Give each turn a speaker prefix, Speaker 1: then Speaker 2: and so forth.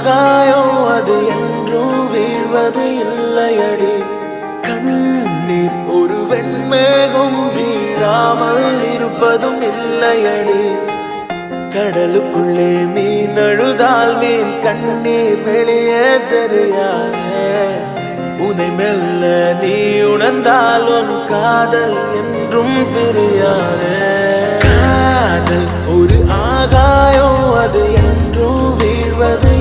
Speaker 1: ஆகாயம் அது என்றும் வீழ்வது இல்லையடி. கண்ணீர் ஒரு வெண்மேகம் வீழாமல் இருப்பதும் இல்லையடி. கடலுக்குள்ளே மீன் அழுதால் மீன் கண்ணீர் வெளியே தெரியாதே. உன்னை மெல்ல நீ உணர்ந்தால் உன் காதல் என்றும் பிரியாதே. காதல் ஒரு ஆகாயம் அது என்றும் வீழ்வது